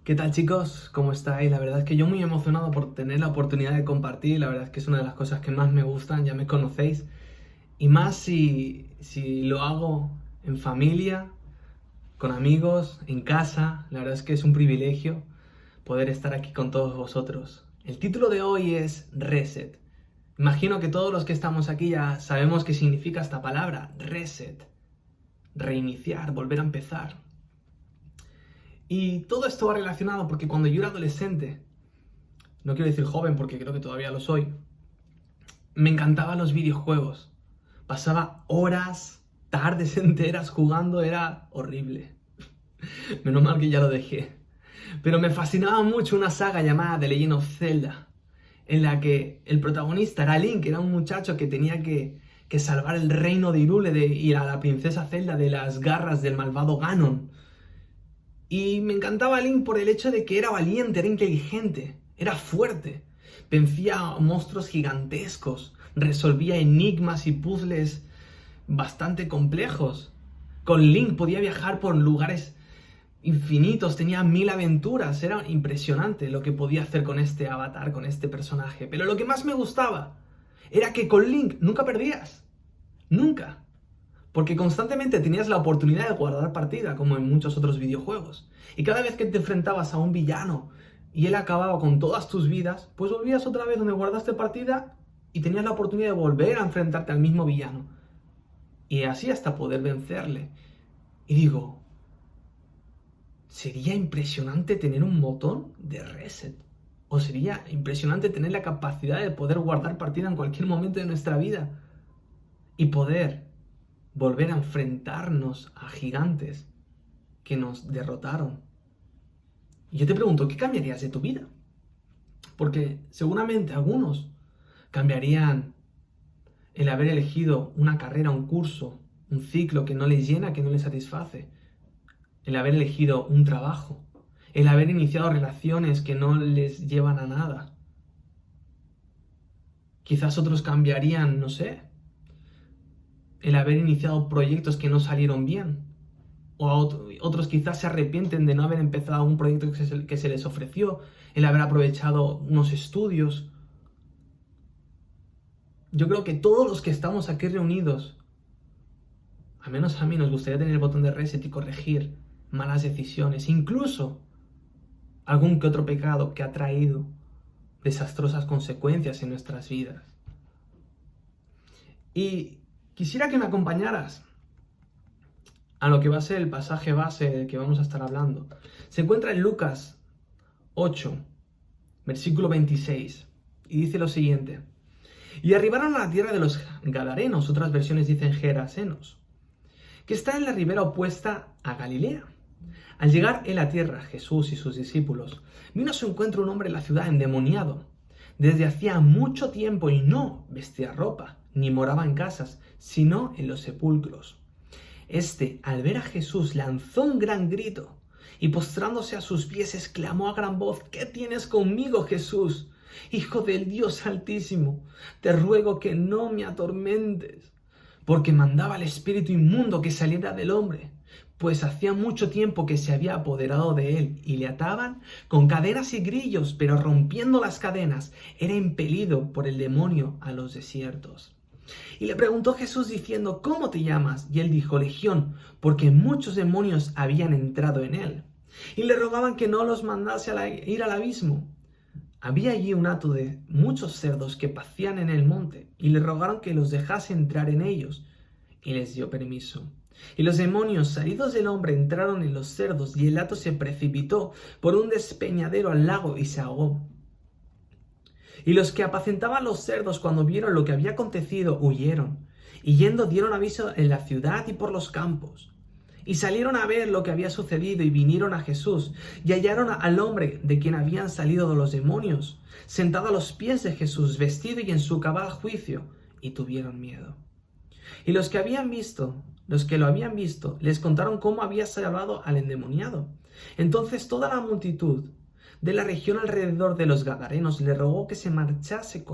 ¿Qué tal, chicos? ¿Cómo estáis? La verdad es que yo muy emocionado por tener la oportunidad de compartir. La verdad es que es una de las cosas que más me gustan, ya me conocéis. Y más si lo hago en familia, con amigos, en casa. La verdad es que es un privilegio poder estar aquí con todos vosotros. El título de hoy es Reset. Imagino que todos los que estamos aquí ya sabemos qué significa esta palabra, reset. Reiniciar, volver a empezar. Y todo esto va relacionado porque cuando yo era adolescente, no quiero decir joven porque creo que todavía lo soy, me encantaban los videojuegos. Pasaba horas, tardes enteras jugando, era horrible. Menos mal que ya lo dejé. Pero me fascinaba mucho una saga llamada The Legend of Zelda, en la que el protagonista era Link, era un muchacho que tenía que salvar el reino de Hyrule y a la princesa Zelda de las garras del malvado Ganon. Y me encantaba Link por el hecho de que era valiente, era inteligente, era fuerte. Vencía a monstruos gigantescos, resolvía enigmas y puzzles bastante complejos. Con Link podía viajar por lugares infinitos, tenía 1000 aventuras, era impresionante lo que podía hacer con este avatar, con este personaje. Pero lo que más me gustaba era que con Link nunca perdías, nunca. Porque constantemente tenías la oportunidad de guardar partida, como en muchos otros videojuegos. Y cada vez que te enfrentabas a un villano y él acababa con todas tus vidas, pues volvías otra vez donde guardaste partida y tenías la oportunidad de volver a enfrentarte al mismo villano. Y así hasta poder vencerle. Y digo, sería impresionante tener un botón de reset. O sería impresionante tener la capacidad de poder guardar partida en cualquier momento de nuestra vida. Y poder volver a enfrentarnos a gigantes que nos derrotaron. Y yo te pregunto, ¿qué cambiarías de tu vida? Porque seguramente algunos cambiarían el haber elegido una carrera, un curso, un ciclo que no les llena, que no les satisface. El haber elegido un trabajo. El haber iniciado relaciones que no les llevan a nada. Quizás otros cambiarían, no sé, el haber iniciado proyectos que no salieron bien. O otros quizás se arrepienten de no haber empezado un proyecto que se les ofreció, el haber aprovechado unos estudios. Yo creo que todos los que estamos aquí reunidos, al menos a mí, nos gustaría tener el botón de reset y corregir malas decisiones, incluso algún que otro pecado que ha traído desastrosas consecuencias en nuestras vidas. Y quisiera que me acompañaras a lo que va a ser el pasaje base del que vamos a estar hablando. Se encuentra en Lucas 8, versículo 26, y dice lo siguiente: y arribaron a la tierra de los Gadarenos, otras versiones dicen Gerasenos, que está en la ribera opuesta a Galilea. Al llegar en la tierra, Jesús y sus discípulos, vino a su encuentro un hombre en la ciudad endemoniado, desde hacía mucho tiempo, y no vestía ropa, ni moraba en casas, sino en los sepulcros. Este, al ver a Jesús, lanzó un gran grito y postrándose a sus pies exclamó a gran voz: ¿qué tienes conmigo, Jesús, Hijo del Dios Altísimo? Te ruego que no me atormentes. Porque mandaba al espíritu inmundo que saliera del hombre, pues hacía mucho tiempo que se había apoderado de él, y le ataban con cadenas y grillos, pero rompiendo las cadenas, era impelido por el demonio a los desiertos. Y le preguntó Jesús diciendo: ¿cómo te llamas? Y él dijo: Legión, porque muchos demonios habían entrado en él. Y le rogaban que no los mandase a ir al abismo. Había allí un hato de muchos cerdos que pacían en el monte, y le rogaron que los dejase entrar en ellos. Y les dio permiso. Y los demonios salidos del hombre entraron en los cerdos, y el hato se precipitó por un despeñadero al lago y se ahogó. Y los que apacentaban los cerdos, cuando vieron lo que había acontecido, huyeron, y yendo dieron aviso en la ciudad y por los campos. Y salieron a ver lo que había sucedido, y vinieron a Jesús, y hallaron al hombre de quien habían salido los demonios, sentado a los pies de Jesús, vestido y en su cabal juicio, y tuvieron miedo. Y los que lo habían visto, les contaron cómo había salvado al endemoniado. Entonces toda la multitud de la región alrededor de los Gadarenos le rogó que se marchase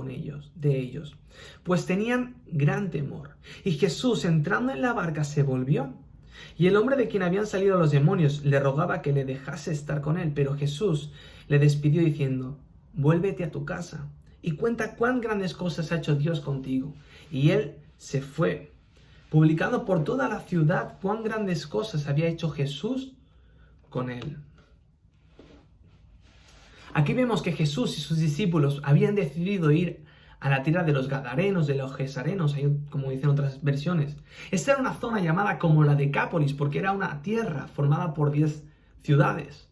de ellos, pues tenían gran temor. Y Jesús, entrando en la barca, se volvió Y el hombre de quien habían salido los demonios le rogaba que le dejase estar con él, pero Jesús le despidió diciendo: vuélvete a tu casa y cuenta cuán grandes cosas ha hecho Dios contigo. Y él se fue, publicando por toda la ciudad cuán grandes cosas había hecho Jesús con él. Aquí vemos que Jesús y sus discípulos habían decidido ir a la tierra de los Gadarenos, de los Gesarenos, como dicen otras versiones. Esta era una zona llamada como la Decápolis, porque era una tierra formada por 10 ciudades.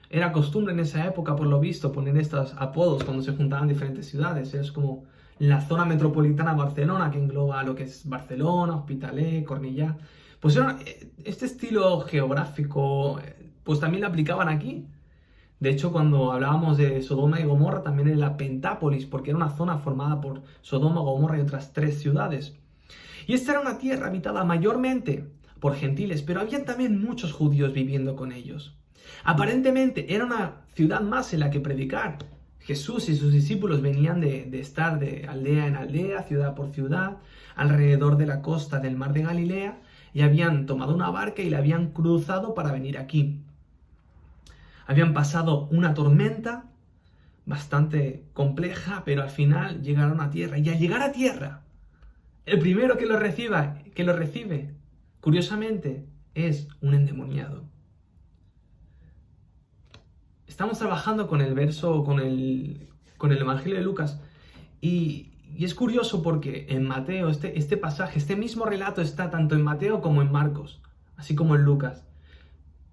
Era costumbre en esa época, por lo visto, poner estos apodos cuando se juntaban diferentes ciudades. Es como la zona metropolitana de Barcelona, que engloba lo que es Barcelona, Hospitalet, Cornellà. Pues este estilo geográfico, pues también lo aplicaban aquí. De hecho, cuando hablábamos de Sodoma y Gomorra, también era la Pentápolis, porque era una zona formada por Sodoma, Gomorra y otras 3 ciudades. Y esta era una tierra habitada mayormente por gentiles, pero había también muchos judíos viviendo con ellos. Aparentemente era una ciudad más en la que predicar. Jesús y sus discípulos venían de estar de aldea en aldea, ciudad por ciudad, alrededor de la costa del mar de Galilea, y habían tomado una barca y la habían cruzado para venir aquí. Habían pasado una tormenta bastante compleja, pero al final llegaron a tierra. Y al llegar a tierra, el primero que lo recibe, curiosamente, es un endemoniado. Estamos trabajando con el verso, con el Evangelio de Lucas, y es curioso porque en Mateo, este pasaje, este mismo relato está tanto en Mateo como en Marcos, así como en Lucas.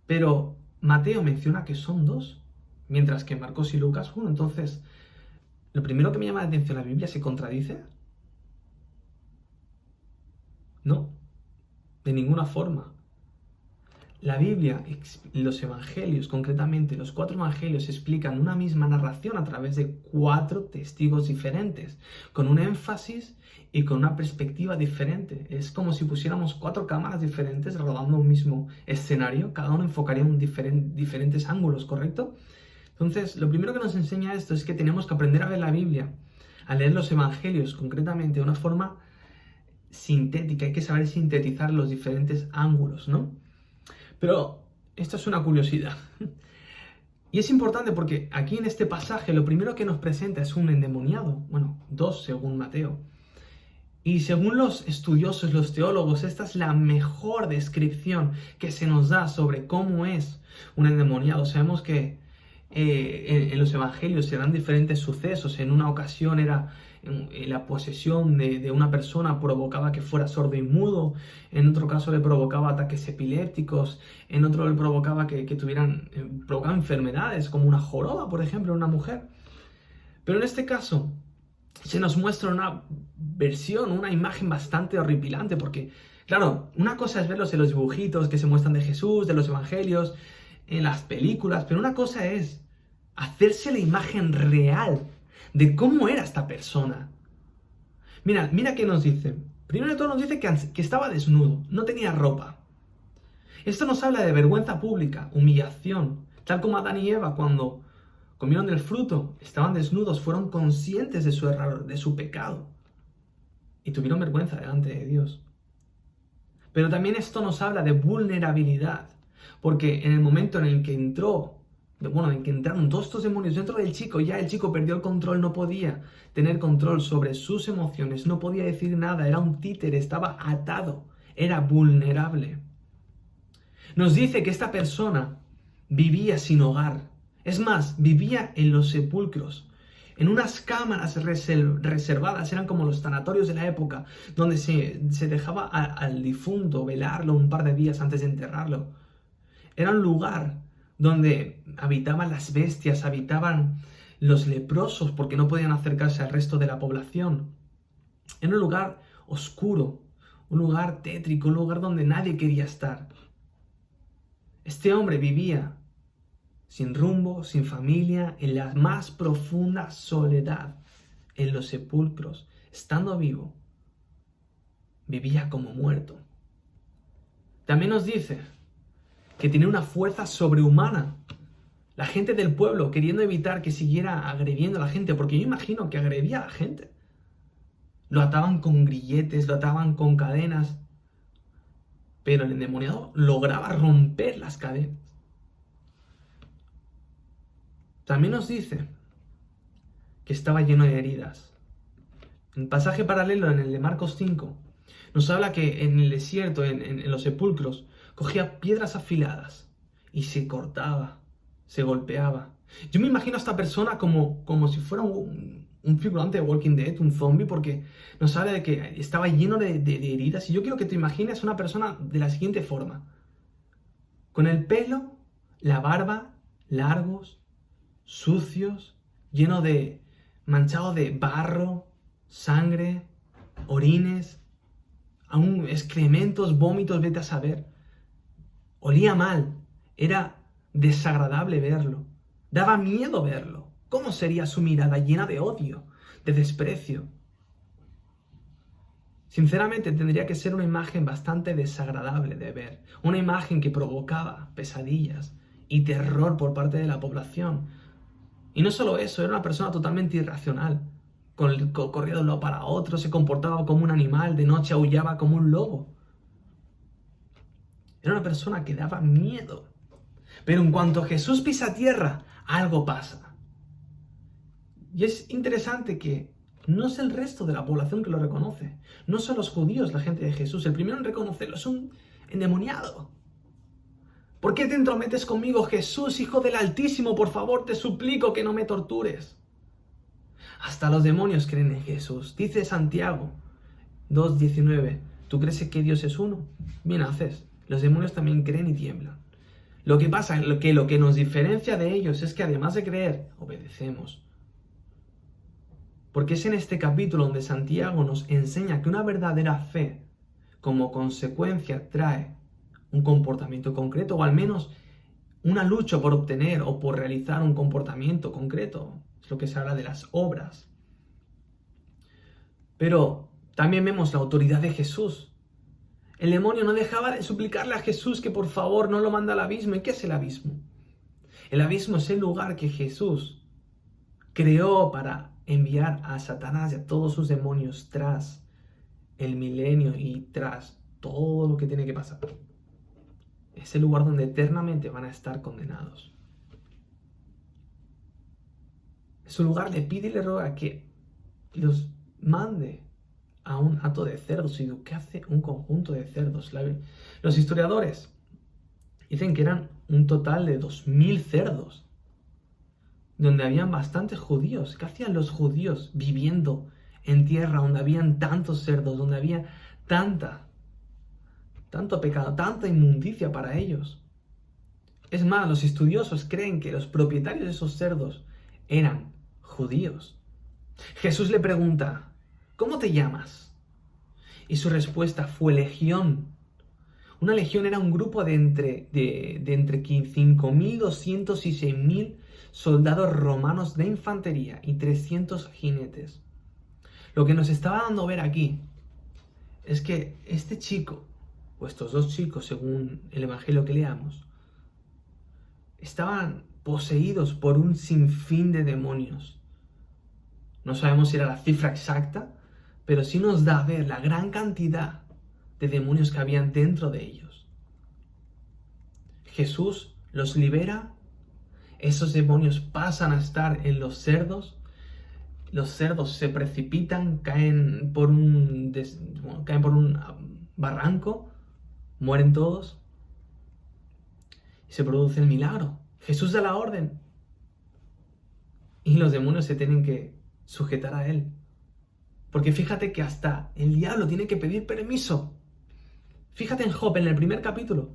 Pero Mateo menciona que son 2, mientras que Marcos y Lucas 1. Entonces, lo primero que me llama la atención, ¿la Biblia se contradice? No, de ninguna forma. La Biblia, los evangelios, concretamente los 4 evangelios, explican una misma narración a través de 4 testigos diferentes, con un énfasis y con una perspectiva diferente. Es como si pusiéramos 4 cámaras diferentes rodando un mismo escenario, cada uno enfocaría en diferentes ángulos, ¿correcto? Entonces, lo primero que nos enseña esto es que tenemos que aprender a ver la Biblia, a leer los evangelios, concretamente de una forma sintética. Hay que saber sintetizar los diferentes ángulos, ¿no? Pero esto es una curiosidad. Y es importante porque aquí en este pasaje lo primero que nos presenta es un endemoniado. Bueno, 2 según Mateo. Y según los estudiosos, los teólogos, esta es la mejor descripción que se nos da sobre cómo es un endemoniado. Sabemos que en los evangelios se dan diferentes sucesos. En una ocasión era la posesión de una persona provocaba que fuera sordo y mudo, en otro caso le provocaba ataques epilépticos, en otro le provocaba provocaba enfermedades como una joroba, por ejemplo, en una mujer. Pero en este caso se nos muestra una versión, una imagen bastante horripilante, porque, claro, una cosa es verlos en los dibujitos que se muestran de Jesús, de los evangelios, en las películas, pero una cosa es hacerse la imagen real de cómo era esta persona. Mira qué nos dice. Primero de todo nos dice que estaba desnudo, no tenía ropa. Esto nos habla de vergüenza pública, humillación, tal como Adán y Eva cuando comieron del fruto, estaban desnudos, fueron conscientes de su error, de su pecado, y tuvieron vergüenza delante de Dios. Pero también esto nos habla de vulnerabilidad, porque en el momento en el que entraron todos estos demonios dentro del chico, ya el chico perdió el control, no podía tener control sobre sus emociones, no podía decir nada, era un títere, estaba atado, era vulnerable. Nos dice que esta persona vivía sin hogar, es más, vivía en los sepulcros, en unas cámaras reservadas, eran como los sanatorios de la época, donde se dejaba al difunto velarlo un par de días antes de enterrarlo. Era un lugar donde habitaban las bestias, habitaban los leprosos porque no podían acercarse al resto de la población. Era un lugar oscuro, un lugar tétrico, un lugar donde nadie quería estar. Este hombre vivía sin rumbo, sin familia, en la más profunda soledad, en los sepulcros, estando vivo, vivía como muerto. También nos dice que tenía una fuerza sobrehumana. La gente del pueblo queriendo evitar que siguiera agrediendo a la gente, porque yo imagino que agredía a la gente. Lo ataban con grilletes, lo ataban con cadenas. pero el endemoniado lograba romper las cadenas. También nos dice que estaba lleno de heridas. En pasaje paralelo, en el de Marcos 5, nos habla que en el desierto, en los sepulcros, cogía piedras afiladas y se cortaba, se golpeaba. Yo me imagino a esta persona como si fuera un figurante de Walking Dead, un zombie, porque nos habla de que estaba lleno de heridas. Y yo quiero que te imagines una persona de la siguiente forma: con el pelo, la barba, largos, sucios, manchado de barro, sangre, orines, aún excrementos, vómitos, vete a saber. Olía mal, era desagradable verlo, daba miedo verlo. ¿Cómo sería su mirada llena de odio, de desprecio? Sinceramente tendría que ser una imagen bastante desagradable de ver, una imagen que provocaba pesadillas y terror por parte de la población. Y no solo eso, era una persona totalmente irracional. Corría de un lado para otro, se comportaba como un animal, de noche aullaba como un lobo. Era una persona que daba miedo. Pero en cuanto Jesús pisa tierra, algo pasa. Y es interesante que no es el resto de la población que lo reconoce. No son los judíos la gente de Jesús. El primero en reconocerlo es un endemoniado. ¿Por qué te entrometes conmigo, Jesús, Hijo del Altísimo? Por favor, te suplico que no me tortures. Hasta los demonios creen en Jesús. Dice Santiago 2:19, ¿tú crees que Dios es uno? Bien haces. Los demonios también creen y tiemblan. Lo que pasa, lo que nos diferencia de ellos es que además de creer, obedecemos. Porque es en este capítulo donde Santiago nos enseña que una verdadera fe, como consecuencia, trae un comportamiento concreto, o al menos una lucha por obtener o por realizar un comportamiento concreto. Es lo que se habla de las obras. Pero también vemos la autoridad de Jesús. El demonio no dejaba de suplicarle a Jesús que por favor no lo manda al abismo. ¿Y qué es el abismo? El abismo es el lugar que Jesús creó para enviar a Satanás y a todos sus demonios tras el milenio y tras todo lo que tiene que pasar. Es el lugar donde eternamente van a estar condenados. Es un lugar, le pide y le ruega que los mande a un hato de cerdos. Y ¿qué hace un conjunto de cerdos? Los historiadores dicen que eran un total de 2000 cerdos, donde habían bastantes judíos. ¿Qué hacían los judíos viviendo en tierra donde habían tantos cerdos, donde había tanto pecado, tanta inmundicia para ellos? Es más, los estudiosos creen que los propietarios de esos cerdos eran judíos. Jesús le pregunta, ¿cómo te llamas? Y su respuesta fue legión. Una legión era un grupo de entre 5.200 y 6.000 soldados romanos de infantería y 300 jinetes. Lo que nos estaba dando a ver aquí es que este chico, o estos dos chicos, según el evangelio que leamos, estaban poseídos por un sinfín de demonios. No sabemos si era la cifra exacta, pero sí nos da a ver la gran cantidad de demonios que habían dentro de ellos. Jesús los libera, esos demonios pasan a estar en los cerdos se precipitan, caen por un barranco, mueren todos y se produce el milagro. Jesús da la orden y los demonios se tienen que sujetar a él. Porque fíjate que hasta el diablo tiene que pedir permiso. Fíjate en Job, en el primer capítulo.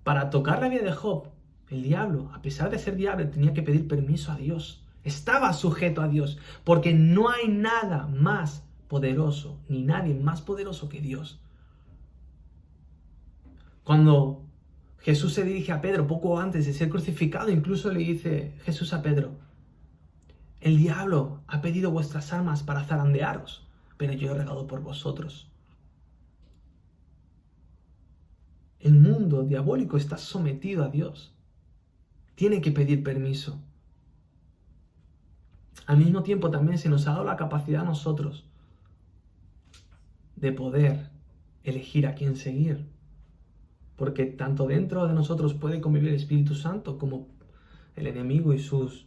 Para tocar la vida de Job, el diablo, a pesar de ser diablo, tenía que pedir permiso a Dios. Estaba sujeto a Dios, porque no hay nada más poderoso, ni nadie más poderoso que Dios. Cuando Jesús se dirige a Pedro poco antes de ser crucificado, incluso le dice Jesús a Pedro, el diablo ha pedido vuestras almas para zarandearos, pero yo he regado por vosotros. El mundo diabólico está sometido a Dios. Tiene que pedir permiso. Al mismo tiempo también se nos ha dado la capacidad a nosotros de poder elegir a quién seguir. Porque tanto dentro de nosotros puede convivir el Espíritu Santo como el enemigo y sus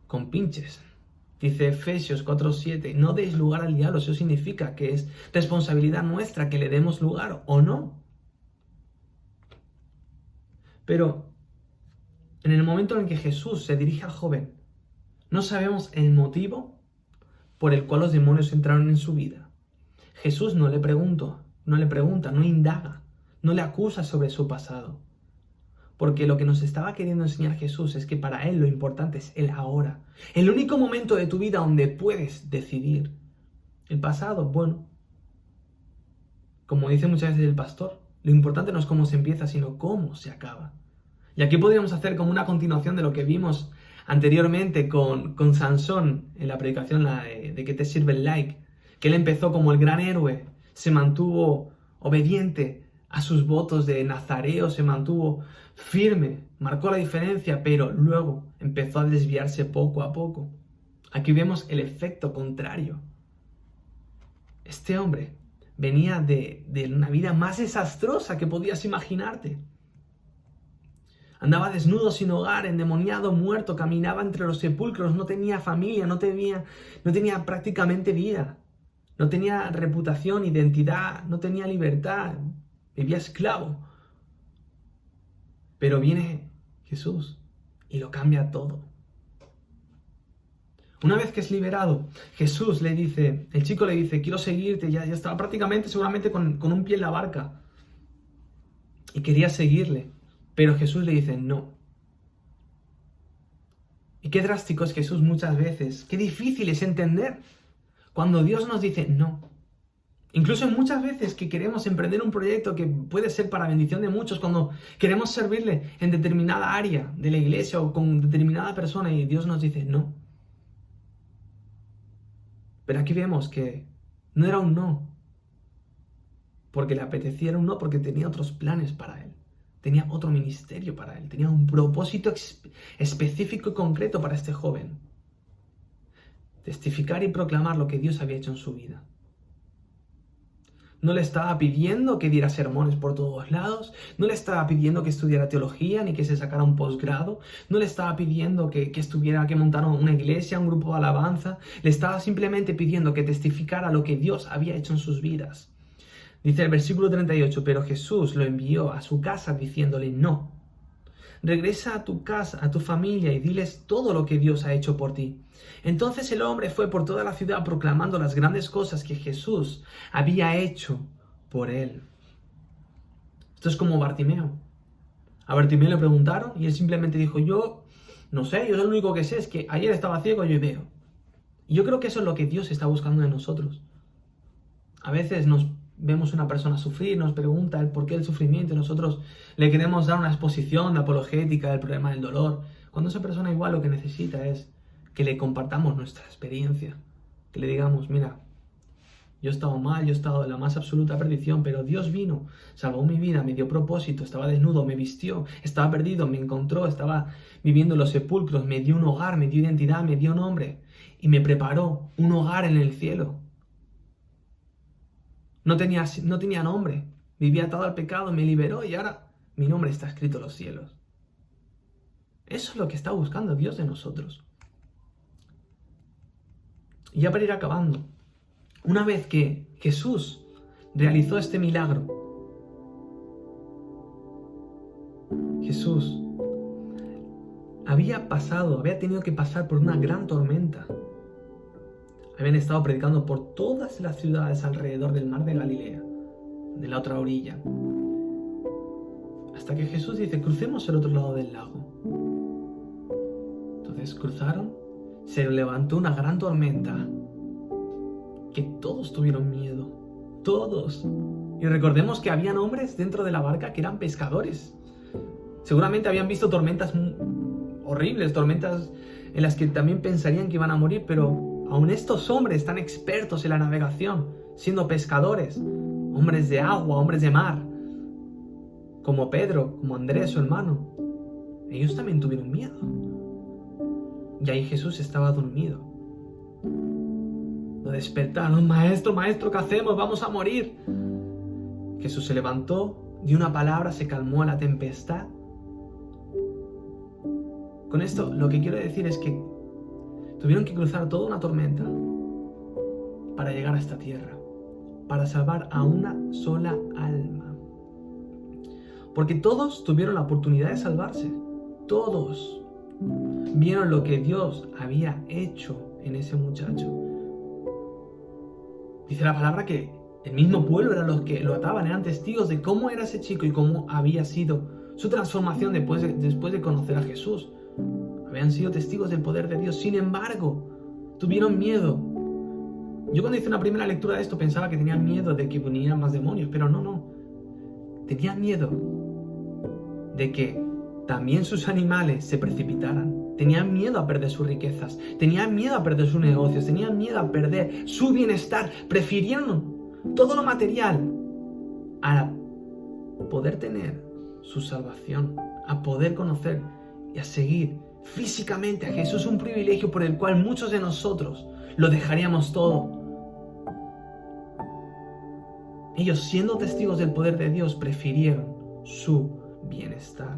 compinches. Dice Efesios 4:7, no deis lugar al diablo. Eso significa que es responsabilidad nuestra que le demos lugar o no. Pero en el momento en que Jesús se dirige al joven, no sabemos el motivo por el cual los demonios entraron en su vida. Jesús no le pregunta, no indaga, no le acusa sobre su pasado. Porque lo que nos estaba queriendo enseñar Jesús es que para Él lo importante es el ahora. El único momento de tu vida donde puedes decidir. El pasado, bueno, como dice muchas veces el pastor, lo importante no es cómo se empieza, sino cómo se acaba. Y aquí podríamos hacer como una continuación de lo que vimos anteriormente con Sansón en la predicación de qué te sirve el like. Que él empezó como el gran héroe, se mantuvo obediente a sus votos de nazareo, se mantuvo firme, marcó la diferencia, pero luego empezó a desviarse poco a poco. Aquí vemos el efecto contrario. Este hombre venía de una vida más desastrosa que podías imaginarte. Andaba desnudo, sin hogar, endemoniado, muerto, caminaba entre los sepulcros, no tenía familia, no tenía prácticamente vida. No tenía reputación, identidad, no tenía libertad, vivía esclavo. Pero viene Jesús y lo cambia todo. Una vez que es liberado, Jesús le dice, el chico le dice, quiero seguirte, ya estaba prácticamente seguramente con un pie en la barca. Y quería seguirle, pero Jesús le dice, no. Y qué drástico es Jesús muchas veces, qué difícil es entender cuando Dios nos dice no. Incluso muchas veces que queremos emprender un proyecto que puede ser para bendición de muchos, cuando queremos servirle en determinada área de la iglesia o con determinada persona y Dios nos dice no. Pero aquí vemos que no era un no, porque le apetecía, era un no porque tenía otros planes para él. Tenía otro ministerio para él, tenía un propósito específico y concreto para este joven. Testificar y proclamar lo que Dios había hecho en su vida. No le estaba pidiendo que diera sermones por todos lados, no le estaba pidiendo que estudiara teología, ni que se sacara un posgrado, no le estaba pidiendo que montara una iglesia, un grupo de alabanza, le estaba simplemente pidiendo que testificara lo que Dios había hecho en sus vidas. Dice el versículo 38, pero Jesús lo envió a su casa diciéndole no. Regresa a tu casa, a tu familia y diles todo lo que Dios ha hecho por ti. Entonces el hombre fue por toda la ciudad proclamando las grandes cosas que Jesús había hecho por él. Esto es como Bartimeo. A Bartimeo le preguntaron y él simplemente dijo, yo no sé, yo lo único que sé es que ayer estaba ciego y hoy veo. Y yo creo que eso es lo que Dios está buscando de nosotros. A veces vemos una persona sufrir, nos pregunta el porqué del sufrimiento y nosotros le queremos dar una exposición de apologética del problema del dolor, cuando esa persona igual lo que necesita es que le compartamos nuestra experiencia, que le digamos, mira, yo he estado mal, yo he estado en la más absoluta perdición, pero Dios vino, salvó mi vida, me dio propósito, estaba desnudo, me vistió, estaba perdido, me encontró, estaba viviendo en los sepulcros, me dio un hogar, me dio identidad, me dio nombre y me preparó un hogar en el cielo. No tenía nombre, vivía atado al pecado, me liberó y ahora mi nombre está escrito en los cielos. Eso es lo que está buscando Dios de nosotros. Y ya para ir acabando, una vez que Jesús realizó este milagro, Jesús había tenido que pasar por una gran tormenta. Habían estado predicando por todas las ciudades alrededor del mar de Galilea, de la otra orilla. Hasta que Jesús dice, crucemos el otro lado del lago. Entonces cruzaron, se levantó una gran tormenta, que todos tuvieron miedo, todos. Y recordemos que habían hombres dentro de la barca que eran pescadores. Seguramente habían visto tormentas horribles, tormentas en las que también pensarían que iban a morir, pero aun estos hombres tan expertos en la navegación, siendo pescadores, hombres de agua, hombres de mar, como Pedro, como Andrés, su hermano, ellos también tuvieron miedo. Y ahí Jesús estaba dormido. Lo despertaron. Maestro, maestro, ¿qué hacemos? Vamos a morir. Jesús se levantó, dio una palabra, se calmó la tempestad. Con esto lo que quiero decir es que tuvieron que cruzar toda una tormenta para llegar a esta tierra, para salvar a una sola alma. Porque todos tuvieron la oportunidad de salvarse. Todos vieron lo que Dios había hecho en ese muchacho. Dice la palabra que el mismo pueblo eran los que lo ataban, eran testigos de cómo era ese chico y cómo había sido su transformación después de conocer a Jesús. Habían sido testigos del poder de Dios. Sin embargo, tuvieron miedo. Yo cuando hice una primera lectura de esto pensaba que tenían miedo de que vinieran más demonios, pero no. Tenían miedo de que también sus animales se precipitaran. Tenían miedo a perder sus riquezas. Tenían miedo a perder sus negocios. Tenían miedo a perder su bienestar. Prefirieron todo lo material a poder tener su salvación, a poder conocer y a seguir físicamente a Jesús, un privilegio por el cual muchos de nosotros lo dejaríamos todo. Ellos, siendo testigos del poder de Dios, prefirieron su bienestar.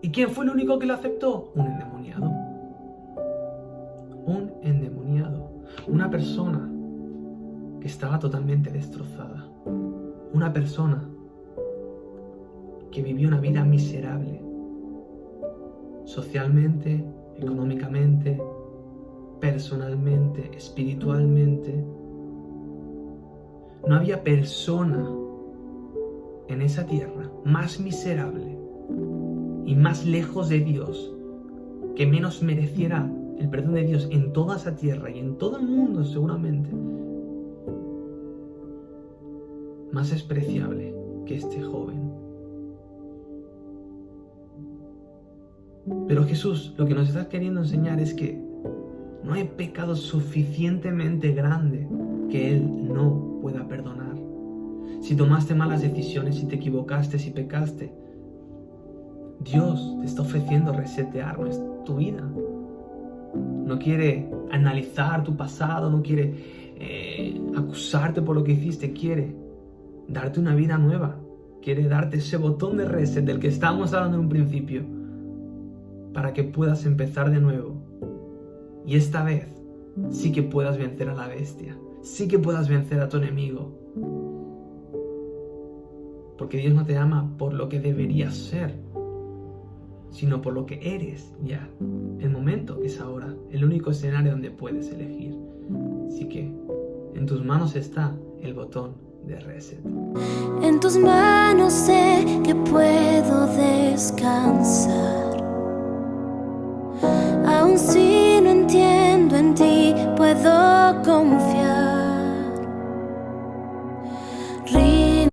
¿Y quién fue el único que lo aceptó? Un endemoniado. Un endemoniado. Una persona que estaba totalmente destrozada. Una persona que vivió una vida miserable. Socialmente, económicamente, personalmente, espiritualmente. No había persona en esa tierra más miserable y más lejos de Dios que menos mereciera el perdón de Dios en toda esa tierra y en todo el mundo seguramente. Más despreciable que este joven. Pero Jesús lo que nos está queriendo enseñar es que no hay pecado suficientemente grande que Él no pueda perdonar. Si tomaste malas decisiones, si te equivocaste, si pecaste, Dios te está ofreciendo resetear tu vida. No quiere analizar tu pasado, no quiere acusarte por lo que hiciste, quiere darte una vida nueva. Quiere darte ese botón de reset del que estábamos hablando en un principio, para que puedas empezar de nuevo. Y esta vez sí que puedas vencer a la bestia, sí que puedas vencer a tu enemigo. Porque Dios no te ama por lo que deberías ser, sino por lo que eres ya. El momento es ahora, el único escenario donde puedes elegir. Así que en tus manos está el botón de reset. En tus manos sé que puedo descansar. Aun si no entiendo, en ti puedo confiar.